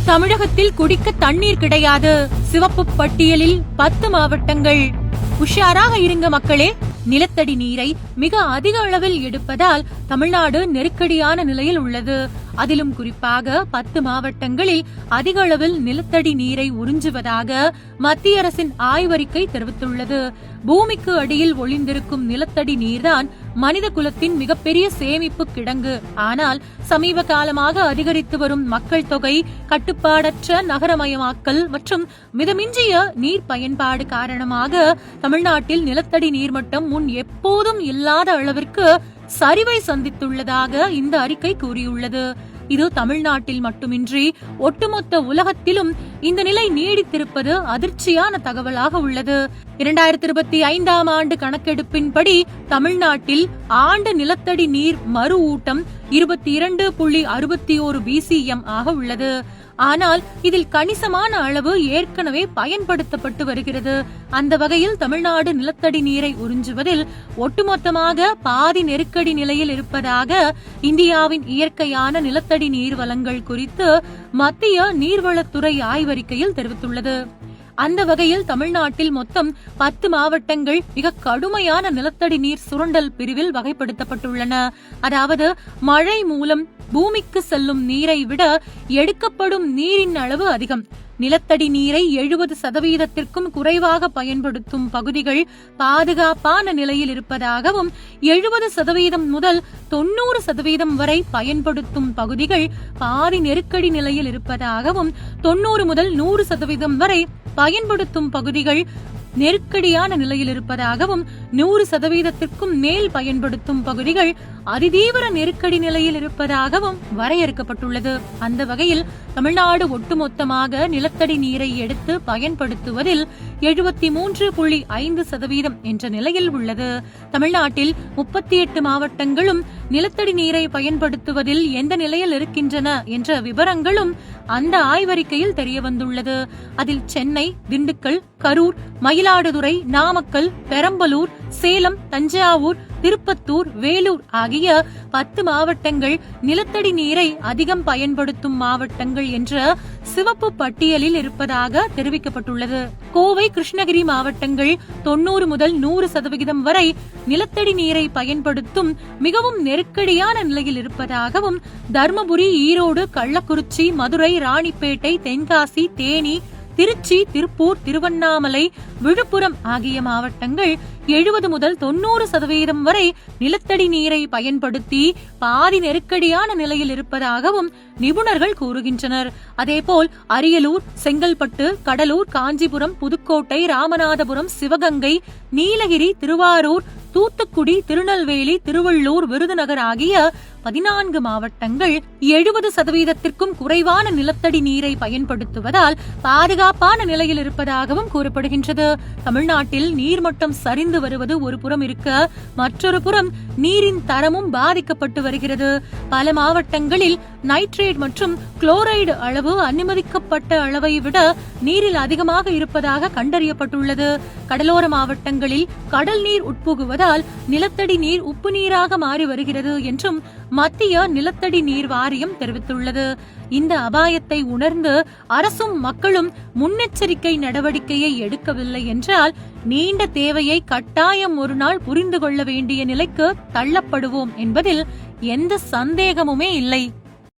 தமிழகத்தில் குடிக்க தண்ணீர் கிடையாது. சிவப்பு பட்டியலில் 10 மாவட்டங்கள். உஷாராக இருங்க மக்களே. நிலத்தடி நீரை மிக அதிக அளவில் எடுப்பதால் தமிழ்நாடு நெருக்கடியான நிலையில் உள்ளது. அதிலும் குறிப்பாக 10 மாவட்டங்களில் அதிக அளவில் நிலத்தடி நீரை உறிஞ்சுவதாக மத்திய அரசின் ஆய்வறிக்கை தெரிவித்துள்ளது. பூமிக்கு அடியில் ஒளிந்திருக்கும் நிலத்தடி நீர்தான் மனித குலத்தின் மிகப்பெரிய சேமிப்பு கிடங்கு. ஆனால் சமீப காலமாக அதிகரித்து வரும் மக்கள் தொகை, கட்டுப்பாடற்ற நகரமயமாக்கல் மற்றும் மிதமிஞ்சிய நீர் பயன்பாடு காரணமாக தமிழ்நாட்டில் நிலத்தடி நீர்மட்டம் முன் எப்போதும் இல்லாத அளவிற்கு சரிவை சந்தித்துள்ளதாக இந்த அறிக்கை கூறியுள்ளது. இது தமிழ்நாட்டில் மட்டுமின்றி ஒட்டுமொத்த உலகத்திலும் இந்த நிலை நீடித்திருப்பது அதிர்ச்சியான தகவலாக உள்ளது. 2025ஆம் ஆண்டு கணக்கெடுப்பின்படி தமிழ்நாட்டில் ஆண்டு நிலத்தடி நீர் மறு ஊட்டம் 22.61 BCM ஆக உள்ளது. ஆனால் இதில் கணிசமான அளவு ஏற்கனவே பயன்படுத்தப்பட்டு வருகிறது. அந்த வகையில் தமிழ்நாடு நிலத்தடி நீரை உறிஞ்சுவதில் ஒட்டுமொத்தமாக பாதி நெருக்கடி நிலையில் இருப்பதாக இந்தியாவின் இயற்கையான நிலத்தடி நீர் வளங்கள் குறித்து மத்திய நீர்வளத்துறை ஆய்வறிக்கையில் தெரிவித்துள்ளது. அந்த வகையில் தமிழ்நாட்டில் மொத்தம் 10 மாவட்டங்கள் மிக கடுமையான நிலத்தடி நீர் சுரண்டல் பிரிவில் வகைப்படுத்தப்பட்டுள்ளன. அதாவது மழை மூலம் பூமிக்கு செல்லும் நீரை விட எடுக்கப்படும் நீரின் அளவு அதிகம். நிலத்தடி நீரை 70% குறைவாக பயன்படுத்தும் பகுதிகள் பாதுகாப்பான நிலையில் இருப்பதாகவும், 70% முதல் 90% வரை பயன்படுத்தும் பகுதிகள் பாதி நெருக்கடி நிலையில் இருப்பதாகவும், 90 முதல் 100% வரை பயன்படுத்தும் பகுதிகள் நெருக்கடியான நிலையில் இருப்பதாகவும், 100%க்கும் மேல் பயன்படுத்தும் பகுதிகள் அதிதீவிர நெருக்கடி நிலையில் இருப்பதாகவும் வரையறுக்கப்பட்டுள்ளது. அந்த வகையில் தமிழ்நாடு ஒட்டுமொத்தமாக நிலத்தடி நீரை எடுத்து பயன்படுத்துவதில் 73.5% என்ற நிலையில் உள்ளது. தமிழ்நாட்டில் 38 மாவட்டங்களும் நிலத்தடி நீரை பயன்படுத்துவதில் எந்த நிலையில் இருக்கின்றன என்ற விவரங்களும் அந்த ஆய்வறிக்கையில் தெரியவந்துள்ளது. அதில் சென்னை, திண்டுக்கல், கரூர், மயிலாடுதுறை, நாமக்கல், பெரம்பலூர், சேலம், தஞ்சாவூர், திருப்பத்தூர், வேலூர் ஆகிய 10 மாவட்டங்கள் நிலத்தடி நீரை அதிகம் பயன்படுத்தும் மாவட்டங்கள் என்ற சிவப்பு பட்டியலில் இருப்பதாக தெரிவிக்கப்பட்டுள்ளது. கோவை, கிருஷ்ணகிரி மாவட்டங்கள் 90 முதல் 100% வரை நிலத்தடி நீரை பயன்படுத்தும் மிகவும் நெருக்கடியான நிலையில் இருப்பதாகவும், தர்மபுரி, ஈரோடு, கள்ளக்குறிச்சி, மதுரை, ராணிப்பேட்டை, தென்காசி, தேனி, திருச்சி, திருப்பூர், திருவண்ணாமலை, விழுப்புரம் ஆகிய மாவட்டங்கள் 70 முதல் 90% வரை நிலத்தடி நீரை பயன்படுத்தி பாதி நெருக்கடியான நிலையில் இருப்பதாகவும் நிபுணர்கள் கூறுகின்றனர். அதேபோல் அரியலூர், செங்கல்பட்டு, கடலூர், காஞ்சிபுரம், புதுக்கோட்டை, ராமநாதபுரம், சிவகங்கை, நீலகிரி, திருவாரூர், தூத்துக்குடி, திருநெல்வேலி, திருவள்ளூர், விருதுநகர் ஆகிய 14 மாவட்டங்கள் 70%க்கும் குறைவான நிலத்தடி நீரை பயன்படுத்துவதால் பாதுகாப்பான நிலையில் இருப்பதாகவும் கூறப்படுகின்றது. தமிழ்நாட்டில் நீர்மட்டம் சரிந்து வருவது ஒரு புறம் இருக்க, மற்றொரு புறம் நீரின் தரமும் பாதிக்கப்பட்டு வருகிறது. பல மாவட்டங்களில் நைட்ரேட் மற்றும் குளோரைடு அளவு அனுமதிக்கப்பட்ட அளவை விட நீரில் அதிகமாக இருப்பதாக கண்டறியப்பட்டுள்ளது. கடலோர மாவட்டங்களில் கடல் நீர் உட்புகுவதால் நிலத்தடி நீர் உப்பு நீராக மாறி வருகிறது என்றும் மத்திய நிலத்தடி நீர் வாரியம் தெரிவித்துள்ளது. இந்த அபாயத்தை உணர்ந்து அரசும் மக்களும் முன்னெச்சரிக்கை நடவடிக்கையை எடுக்கவில்லை என்றால் நீண்ட தேவையை கட்டாயம் ஒரு நாள் புரிந்து கொள்ள வேண்டிய நிலைக்கு தள்ளப்படுவோம் என்பதில் எந்த சந்தேகமுமே இல்லை.